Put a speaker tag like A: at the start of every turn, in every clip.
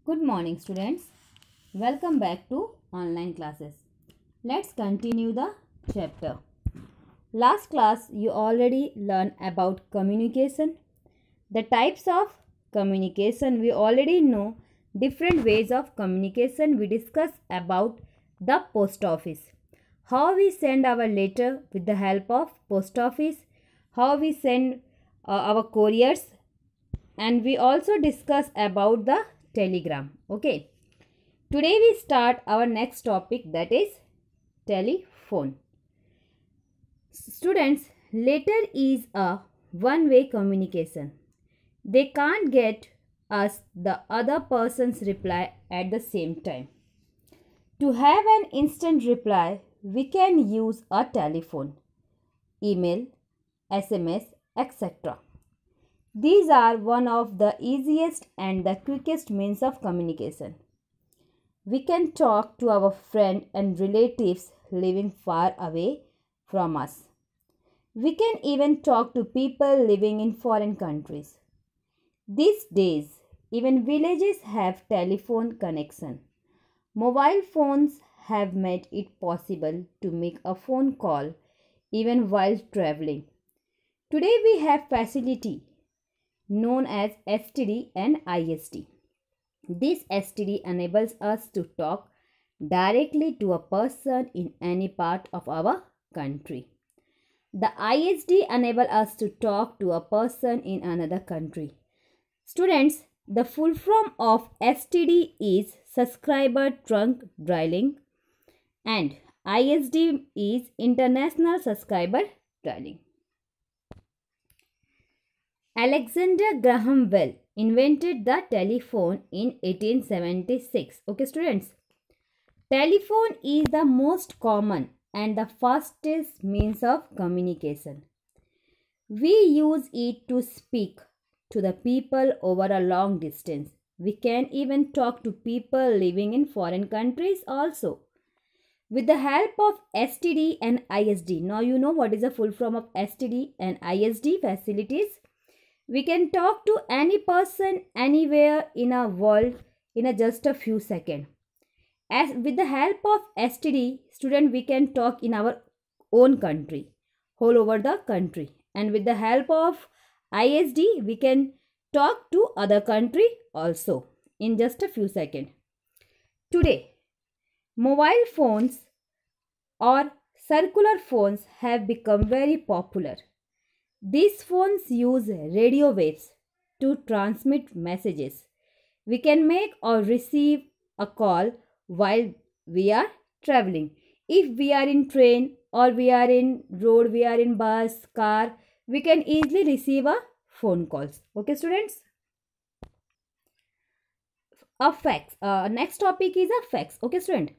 A: Good morning, students. Welcome back to online classes. Let's continue the chapter. Last class, you already learned about communication. The types of communication, we already know different ways of communication. We discussed about the post office. How we send our letter with the help of post office. How we send our couriers. And we also discussed about the telegram. Okay. Today we start our next topic, that is telephone. Students, letter is a one-way communication. They can't get us the other person's reply at the same time. To have an instant reply, we can use a telephone, email, SMS, etc. These are one of the easiest and the quickest means of communication. We can talk to our friends and relatives living far away from us. We can even talk to people living in foreign countries. These days, even villages have telephone connection. Mobile phones have made it possible to make a phone call even while traveling. Today we have facility known as STD and ISD. This STD enables us to talk directly to a person in any part of our country. The ISD enables us to talk to a person in another country. Students, the full form of STD is subscriber trunk dialing and ISD is international subscriber dialing. Alexander Graham Bell invented the telephone in 1876. Okay, students. Telephone is the most common and the fastest means of communication. We use it to speak to the people over a long distance. We can even talk to people living in foreign countries also. With the help of STD and ISD, now you know what is the full form of STD and ISD facilities. We can talk to any person anywhere in our world in just a few seconds. As with the help of STD, student, we can talk in our own country, all over the country. And with the help of ISD, we can talk to other country also in just a few seconds. Today, mobile phones or circular phones have become very popular. These phones use radio waves to transmit messages. We can make or receive a call while we are traveling. If we are in train or we are in road, we are in bus, car, we can easily receive a phone calls. Okay, students? A fax. Next topic is a fax. Okay, student?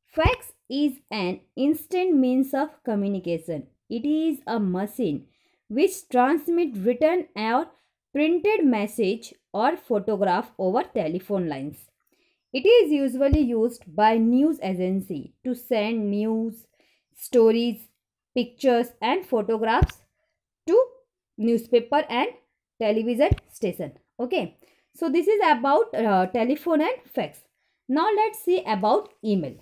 A: Fax is an instant means of communication. It is a machine which transmit written or printed message or photograph over telephone lines. It is usually used by news agency to send news, stories, pictures and photographs to newspaper and television station. Okay, so this is about telephone and fax. Now let's see about email.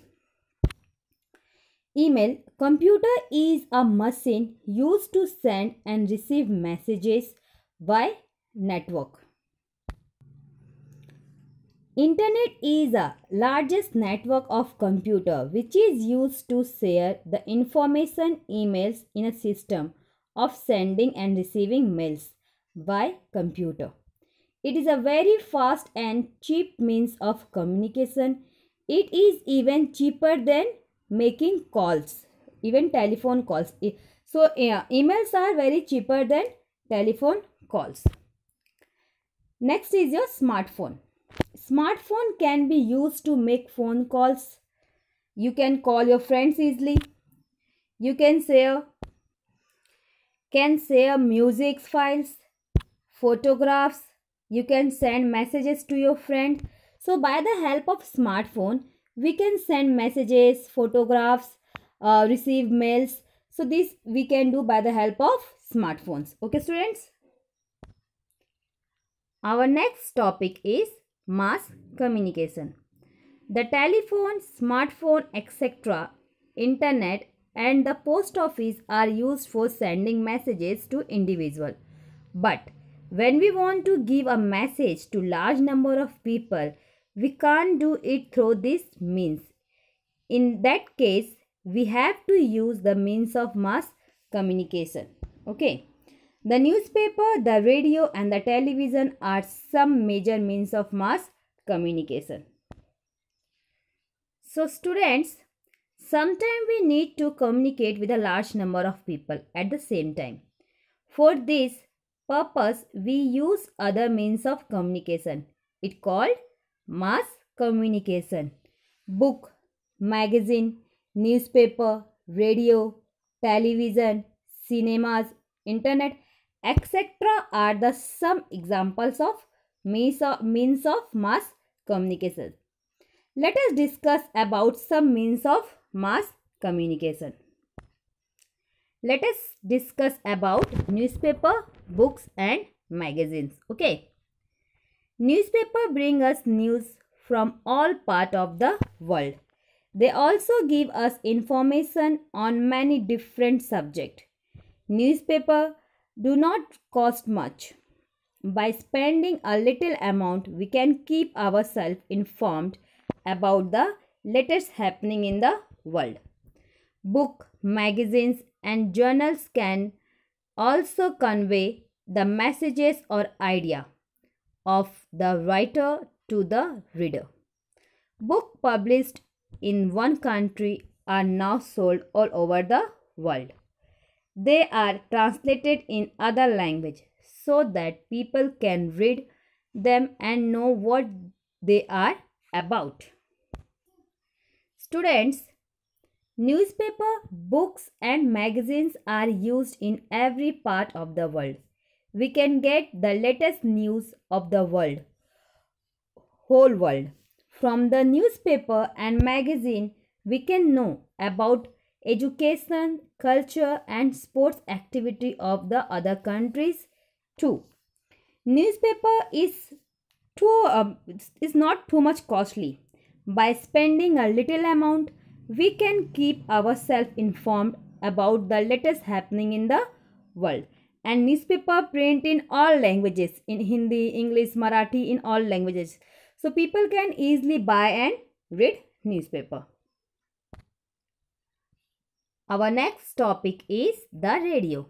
A: Email. Computer is a machine used to send and receive messages by network. Internet is the largest network of computer which is used to share the information emails in a system of sending and receiving mails by computer. It is a very fast and cheap means of communication. It is even cheaper than making calls, even telephone calls. So emails are very cheaper than telephone calls. Next is your smartphone. Smartphone can be used to make phone calls. You can call your friends easily. You can share music files, photographs. You can send messages to your friend. So by the help of smartphone, we can send messages, photographs, receive mails. So this we can do by the help of smartphones. Okay, students? Our next topic is mass communication. The telephone, smartphone, etc., internet, and the post office are used for sending messages to individuals. But when we want to give a message to large number of people, we can't do it through this means. In that case, we have to use the means of mass communication. Okay. The newspaper, the radio, and the television are some major means of mass communication. So students, sometimes we need to communicate with a large number of people at the same time. For this purpose, we use other means of communication. It called mass communication. Book, magazine, newspaper, radio, television, cinemas, internet, etc. are the some examples of means of mass communication. Let us discuss about some means of mass communication. Let us discuss about newspaper, books and magazines. Okay. Newspaper bring us news from all part of the world. They also give us information on many different subjects. Newspaper do not cost much. By spending a little amount, we can keep ourselves informed about the latest happening in the world. Book, magazines and journals can also convey the messages or idea of the writer to the reader. Books published in one country are now sold all over the world. They are translated in other language so that people can read them and know what they are about. Students, newspaper, books and magazines are used in every part of the world. We can get the latest news of the whole world. From the newspaper and magazine, we can know about education, culture and sports activity of the other countries too. Newspaper is not too much costly. By spending a little amount, we can keep ourselves informed about the latest happening in the world. And newspaper print in all languages, in Hindi, English, Marathi, in all languages. So people can easily buy and read newspaper. Our next topic is the radio.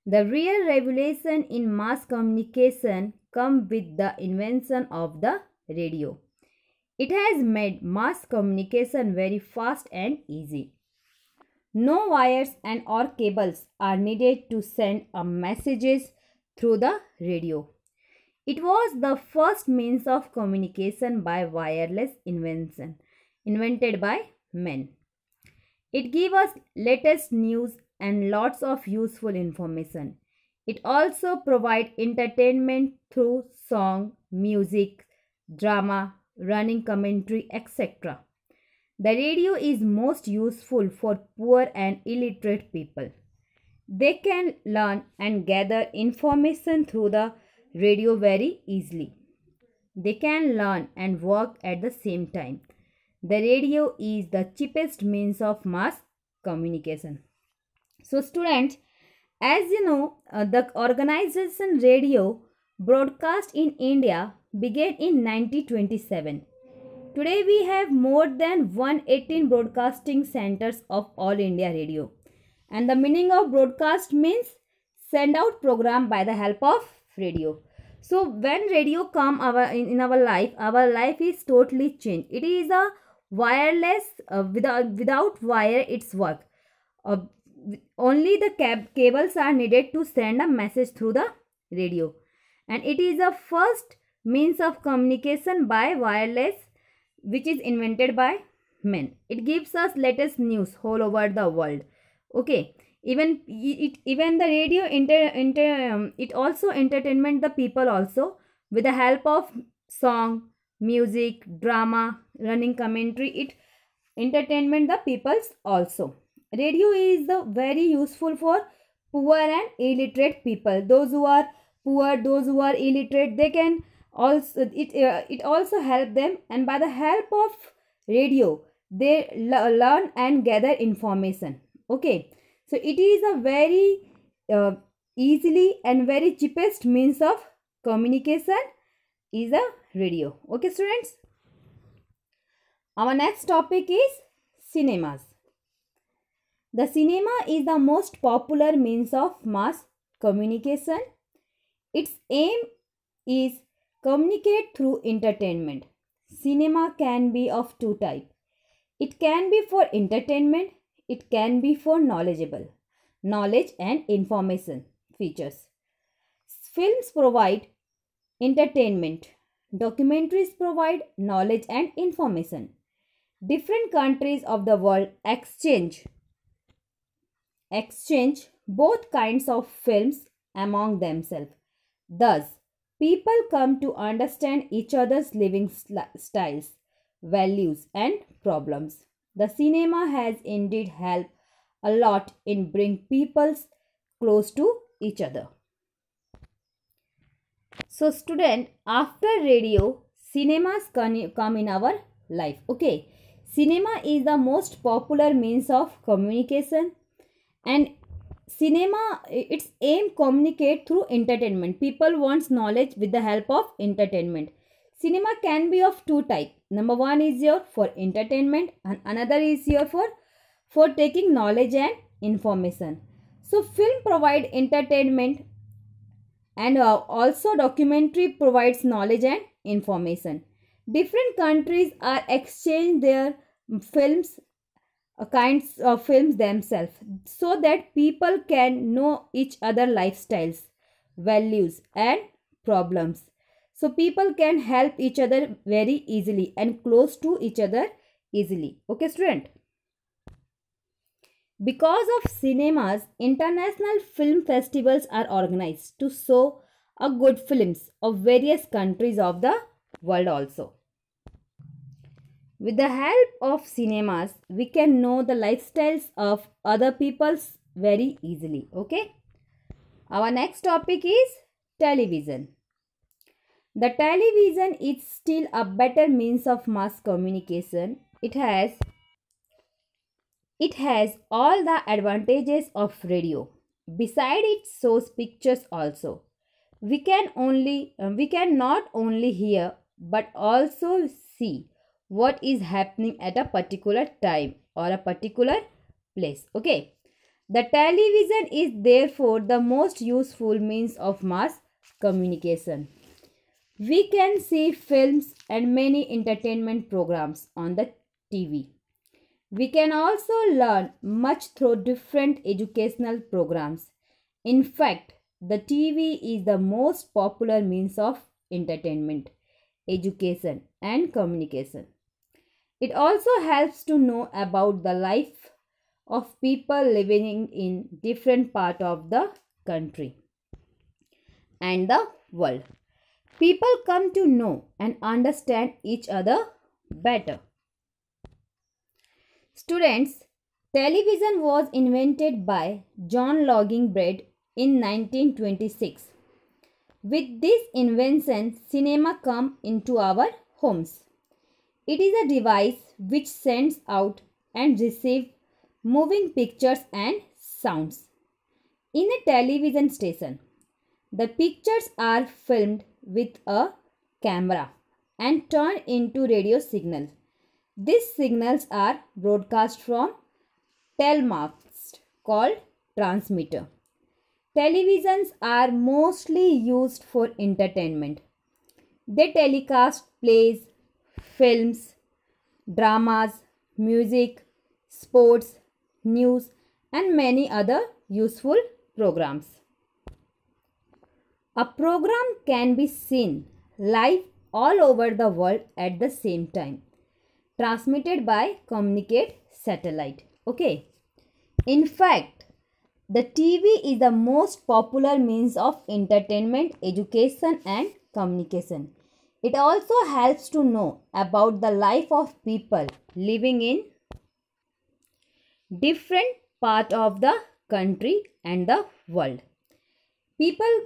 A: The real revolution in mass communication come with the invention of the radio. It has made mass communication very fast and easy. No wires and or cables are needed to send a messages through the radio. It was the first means of communication by wireless invented by men. It gives us latest news and lots of useful information. It also provides entertainment through song, music, drama, running commentary, etc. The radio is most useful for poor and illiterate people. They can learn and gather information through the radio very easily. They can learn and work at the same time. The radio is the cheapest means of mass communication. So students, as you know, the organization radio broadcast in India began in 1927. Today we have more than 118 broadcasting centers of All India Radio. And the meaning of broadcast means send out program by the help of radio. So when radio come in our life is totally changed. It is a wireless, without wire it's work. Only the cables are needed to send a message through the radio. And it is the first means of communication by wireless which is invented by men. It gives us latest news all over the world. Okay. Even the radio it also entertainment the people also with the help of song, music, drama, running commentary. It entertainment the peoples also. Radio is very useful for poor and illiterate people. Those who are poor, those who are illiterate, they can Also it also help them, and by the help of radio they learn and gather information. Okay, so it is a very uh, easily and very cheapest means of communication is a radio. Okay students, our next topic is cinemas. The cinema is the most popular means of mass communication. Its aim is communicate through entertainment. Cinema can be of two types. It can be for entertainment, it can be for knowledge and information features. Films provide entertainment. Documentaries provide knowledge and information. Different countries of the world exchange both kinds of films among themselves. Thus, people come to understand each other's living styles, values, and problems. The cinema has indeed helped a lot in bring people close to each other. So, student, after radio, cinemas come in our life. Okay, cinema is the most popular means of communication, and cinema its aim communicate through entertainment. People wants knowledge with the help of entertainment. Cinema can be of two type. Number one is here for entertainment and another is here for taking knowledge and information. So film provide entertainment, and also documentary provides knowledge and information. Different countries are exchange their films kinds of films themselves, so that people can know each other lifestyles, values, and problems. So people can help each other very easily and close to each other easily. Okay student, because of cinemas, international film festivals are organized to show a good films of various countries of the world also. With the help of cinemas, we can know the lifestyles of other peoples very easily. Okay. Our next topic is television. The television is still a better means of mass communication. It has all the advantages of radio. Besides, it shows pictures also. We can not only hear but also see what is happening at a particular time or a particular place. Okay, the television is therefore the most useful means of mass communication. We can see films and many entertainment programs on the TV. We can also learn much through different educational programs. In fact, the TV is the most popular means of entertainment, education, and communication. It also helps to know about the life of people living in different parts of the country and the world. People come to know and understand each other better. Students, television was invented by John Loring Baird in 1926. With this invention, cinema come into our homes. It is a device which sends out and receives moving pictures and sounds. In a television station, the pictures are filmed with a camera and turned into radio signal. These signals are broadcast from telemast called transmitter. Televisions are mostly used for entertainment. They telecast plays, films, dramas, music, sports, news, and many other useful programs. A program can be seen live all over the world at the same time, transmitted by communicate satellite. Okay. In fact, the TV is the most popular means of entertainment, education, and communication. It also helps to know about the life of people living in different part of the country and the world. People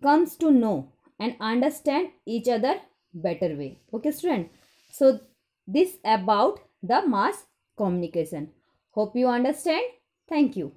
A: comes to know and understand each other better way. Okay, student. So this about the mass communication. Hope you understand. Thank you.